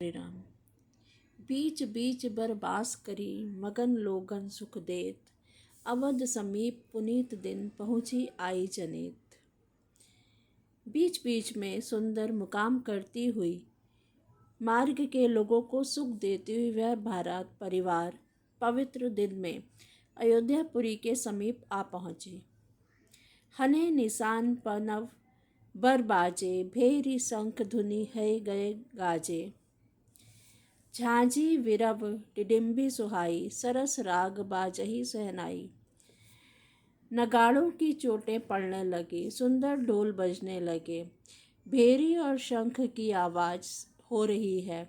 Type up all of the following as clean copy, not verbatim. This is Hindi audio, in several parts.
श्री राम। बीच बीच बर बास करी मगन लोगन सुख देत, अवध समीप पुनीत दिन पहुँची आई जनेत। बीच बीच में सुंदर मुकाम करती हुई मार्ग के लोगों को सुख देती हुई वह भारत परिवार पवित्र दिन में अयोध्यापुरी के समीप आ पहुँची। हने निशान पनव बर बाजे, भेरी शंख धुनि है गए गाजे। झांझी विरव डिडिम्बी सुहाई, सरस राग बाजही सहनाई। नगाड़ों की चोटें पड़ने लगी, सुंदर ढोल बजने लगे। भेरी और शंख की आवाज़ हो रही है।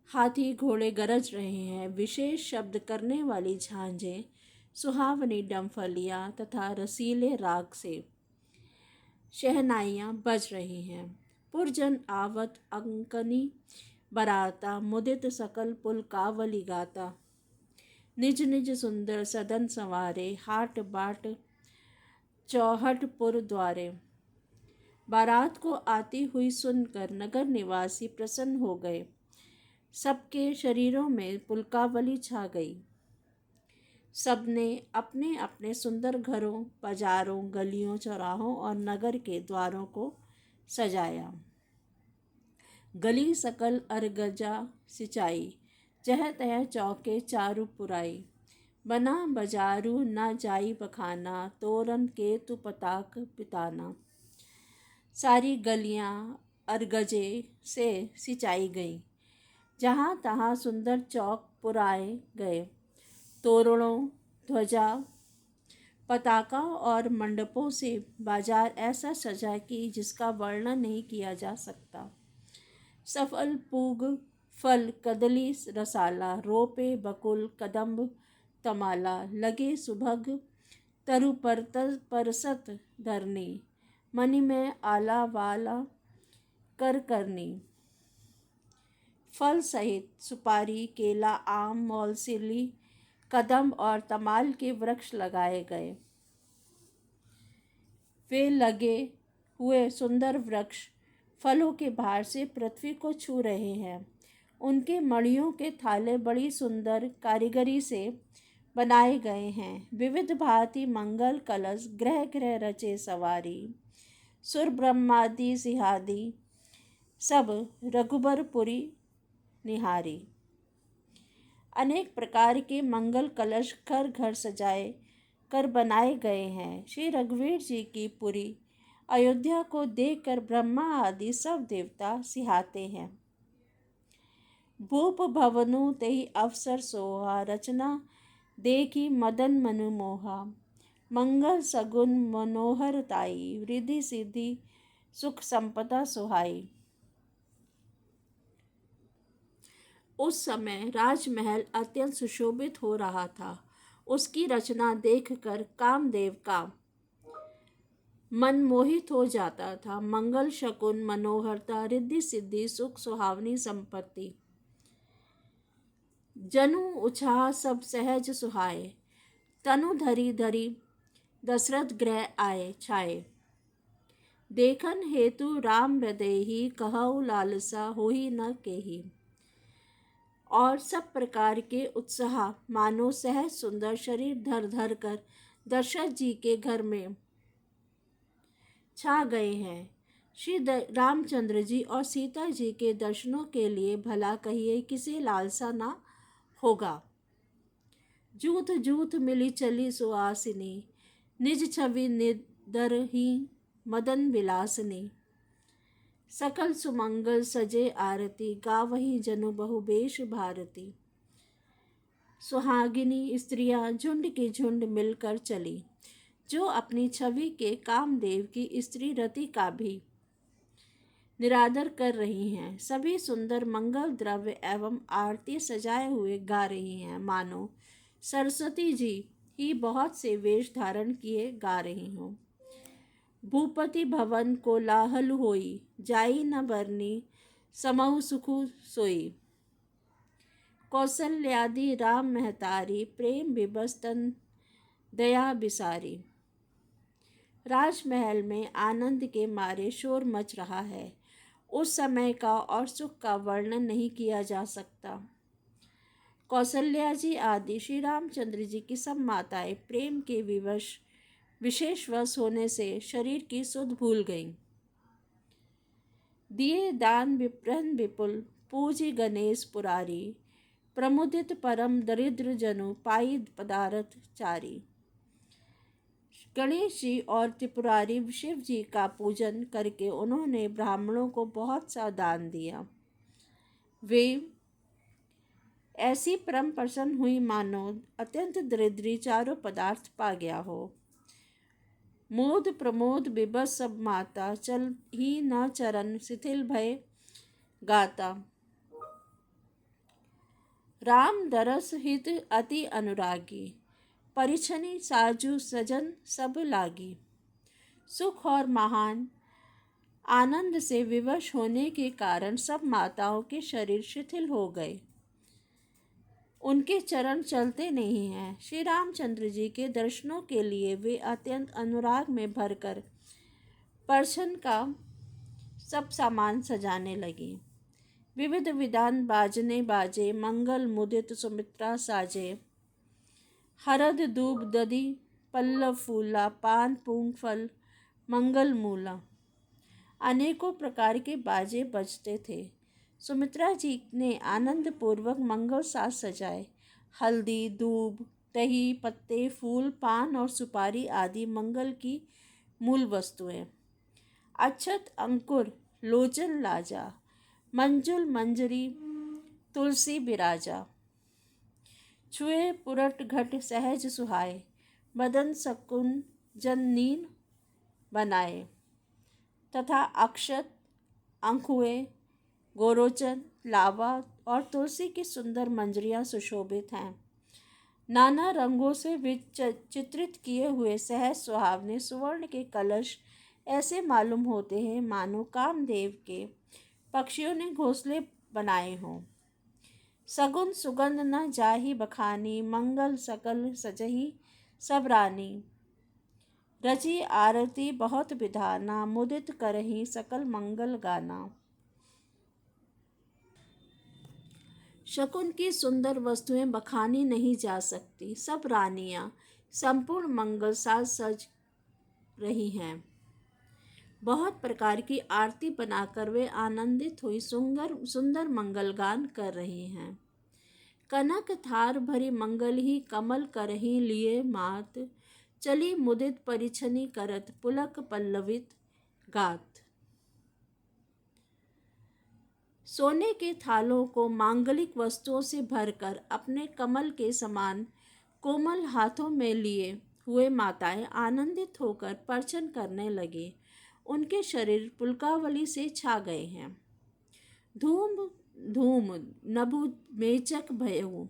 हाथी घोड़े गरज रहे हैं। विशेष शब्द करने वाली झांझें, सुहावनी डंफलियाँ तथा रसीले राग से शहनाइयाँ बज रही हैं। पुरजन आवत अंकनी बराता, मुदित सकल पुलकावली गाता। निज निज सुंदर सदन संवारे, हाट बाट चौहट पुर द्वारे। बारात को आती हुई सुनकर नगर निवासी प्रसन्न हो गए। सबके शरीरों में पुलकावली छा गई। सबने अपने अपने सुंदर घरों, बाजारों, गलियों, चौराहों और नगर के द्वारों को सजाया। गली सकल अरगजा सिंचाई, जह तह चौके चारु पुराई। बना बजारू न जाई बखाना, तोरन के तु पताक पिताना। सारी गलियां अरगजे से सिंचाई गई। जहाँ तहाँ सुंदर चौक पुराए गए। तोरणों, ध्वजा, पताका और मंडपों से बाजार ऐसा सजा कि जिसका वर्णन नहीं किया जा सकता। सफल पूग फल कदली रसाला, रोपे बकुल कदम्ब तमाला। लगे सुभग तरु परसत धरनी, मणि में आला वाला कर करनी। फल सहित सुपारी, केला, आम, मौलसिली, कदम्ब और तमाल के वृक्ष लगाए गए। वे लगे हुए सुंदर वृक्ष फलों के भार से पृथ्वी को छू रहे हैं। उनके मणियों के थाले बड़ी सुंदर कारीगरी से बनाए गए हैं। विविध भांति मंगल कलश ग्रह ग्रह रचे सवारी। सुर ब्रह्मादि सिंहादि सब रघुबरपुरी निहारी। अनेक प्रकार के मंगल कलश घर घर सजाए कर बनाए गए हैं। श्री रघुवीर जी की पुरी अयोध्या को देखकर ब्रह्मा आदि सब देवता सिहाते हैं। भूप भवनु तेहि अवसर सोहा, रचना देखी मदन मनु मोहा। मंगल सगुन मनोहर ताई, रिधि सिद्धि सुख संपदा सुहाई। उस समय राजमहल अत्यंत सुशोभित हो रहा था। उसकी रचना देखकर कामदेव का मन मोहित हो जाता था। मंगल शकुन मनोहरता, रिद्धि सिद्धि सुख सुहावनी संपत्ति, जनु उछाह सब सहज सुहाए। तनु धरी धरी दशरथ ग्रह आए छाए। देखन हेतु राम हृदय ही, कहऊ लालसा होई न केही। और सब प्रकार के उत्साह मानो सहज सुंदर शरीर धर धर कर दशरथ जी के घर में छा गए हैं। श्री रामचंद्र जी और सीता जी के दर्शनों के लिए भला कहिए किसे लालसा ना होगा। जूथ जूथ मिली चली सुहासिनी, निज छवि निदर ही मदन विलासनी। सकल सुमंगल सजे आरती, गावही जनु बहुबेश भारती। सुहागिनी स्त्रियां झुंड की झुंड मिलकर चली, जो अपनी छवि के कामदेव की स्त्री रति का भी निरादर कर रही हैं। सभी सुंदर मंगल द्रव्य एवं आरती सजाए हुए गा रही हैं, मानो सरस्वती जी ही बहुत से वेश धारण किए गा रही हों। भूपति भवन को लाहल होई, जाई न बरनी समहु सुखु सोई। कौशल्यादि राम महतारी, प्रेम विबस तन दया बिसारी। राजमहल में आनंद के मारे शोर मच रहा है उस समय का और सुख का वर्णन नहीं किया जा सकता। कौशल्या जी आदि श्री रामचंद्र जी की सब माताएं प्रेम के विशेष वश होने से शरीर की सुध भूल गईं। दिए दान विप्रन विपुल, पूजी गणेश पुरारी, प्रमुदित परम दरिद्र जनु पाई पदार्थ चारी। गणेश जी और त्रिपुरारी शिव जी का पूजन करके उन्होंने ब्राह्मणों को बहुत सा दान दिया। वे ऐसी परम प्रसन्न हुई मानो अत्यंत दरिद्री चारों पदार्थ पा गया हो। मोद प्रमोद बिबस सब माता, चल ही न चरण शिथिल भय गाता। राम दरस हित अति अनुरागी, परिछनि साजु सजन सब लागी। सुख और महान आनंद से विवश होने के कारण सब माताओं के शरीर शिथिल हो गए। उनके चरण चलते नहीं हैं। श्री रामचंद्र जी के दर्शनों के लिए वे अत्यंत अनुराग में भरकर परछन का सब सामान सजाने लगी। विविध विधान बाजने बाजे, मंगल मुदित सुमित्रा साजे। हरद दूब दधि पल्लव फूला, पान पूंग फल मंगल मूला। अनेकों प्रकार के बाजे बजते थे। सुमित्रा जी ने आनंद पूर्वक मंगल साज सजाए। हल्दी, दूब, दही, पत्ते, फूल, पान और सुपारी आदि मंगल की मूल वस्तुएं। अक्षत, अंकुर, लोचन लाजा, मंजुल मंजरी, तुलसी बिराजा। छुए पुरट घट सहज सुहाए, मदन सकुन जन नीन बनाए। तथा अक्षत, अंकुए, गोरोचन, लावा और तुलसी की सुंदर मंजरियां सुशोभित हैं। नाना रंगों से चित्रित किए हुए सहज सुहावने सुवर्ण के कलश ऐसे मालूम होते हैं मानो कामदेव के पक्षियों ने घोंसले बनाए हों। सगुन सुगंध न जाहि बखानी, मंगल सकल सजहि सब रानी। रची आरती बहुत विधाना, मुदित करहि सकल मंगल गाना। शकुन की सुंदर वस्तुएं बखानी नहीं जा सकती। सब रानियां संपूर्ण मंगल साज सज रही हैं। बहुत प्रकार की आरती बनाकर वे आनंदित हुई सुंदर मंगल गान कर रही हैं। कनक थार भरी मंगल ही, कमल करही लिए मात। चली मुदित परिछनि करत, पुलक पल्लवित गात। सोने के थालों को मांगलिक वस्तुओं से भरकर अपने कमल के समान कोमल हाथों में लिए हुए माताएं आनंदित होकर परछन करने लगे। उनके शरीर पुलकावली से छा गए हैं। धूम धूम नभु मेचक भयऊ,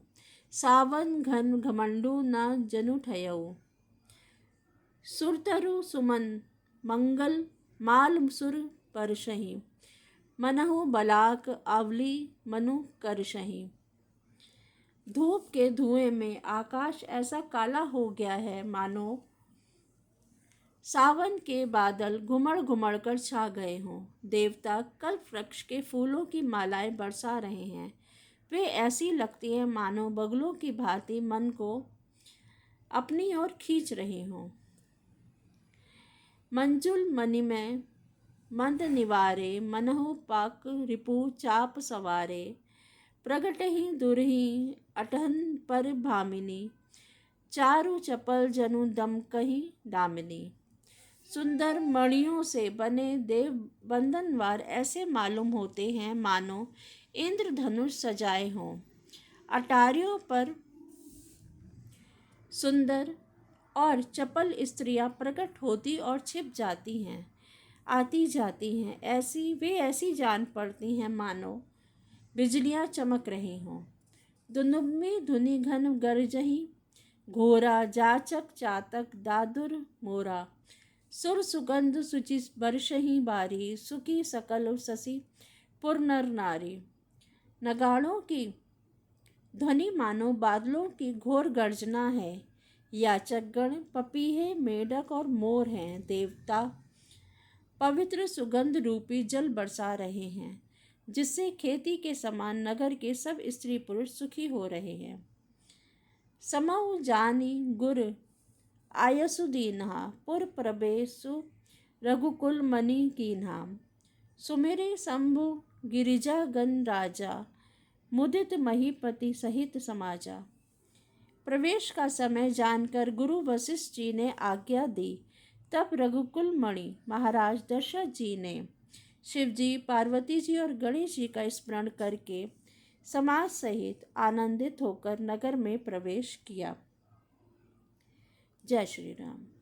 सावन घन घमंडू न जनु ठयऊ। सुरतरु सुमन मंगल माल सुर परशहि, मनहु बलाक आवली मनु करशहि। धूप के धुएं में आकाश ऐसा काला हो गया है मानो सावन के बादल घुमड़ घुमड़ कर छा गए हों। देवता कल्प वृक्ष के फूलों की मालाएं बरसा रहे हैं। वे ऐसी लगती हैं मानो बगलों की भांति मन को अपनी ओर खींच रहे हों। मंजुल मणि में मंद निवारे, मनहु पाक रिपु चाप सवारे। प्रगटहि दुरहि अटहन पर भामिनी, चारु चपल जनु दमकहि दामिनी। सुंदर मणियों से बने देव बंधनवार ऐसे मालूम होते हैं मानो इंद्रधनुष सजाए हों। अटारियों पर सुंदर और चपल स्त्रियां प्रकट होती और छिप जाती हैं, आती जाती हैं। वे ऐसी जान पड़ती हैं मानो बिजलियां चमक रही हों। दुनुम्मी धुनि घन गरजहि, घोरा जाचक चातक दादुर मोरा। सुर सुगंध सुचि बरसहि बारी, सुखी सकल ससी पुर नर नारी। नगाड़ों की ध्वनि मानो बादलों की घोर गर्जना है। याचकगण पपीहे, मेढक और मोर हैं। देवता पवित्र सुगंध रूपी जल बरसा रहे हैं, जिससे खेती के समान नगर के सब स्त्री पुरुष सुखी हो रहे हैं। समौ जानी गुर आयसु दीन्हा पुर प्रवेशु रघुकुल मणि कीन्हा सुमेरे शंभु गिरिजा गण राजा मुदित महीपति सहित समाजा। प्रवेश का समय जानकर गुरु वशिष्ठ जी ने आज्ञा दी। तब रघुकुल मणि महाराज दशरथ जी ने शिव जी, पार्वती जी और गणेश जी का स्मरण करके समाज सहित आनंदित होकर नगर में प्रवेश किया। जय श्री राम।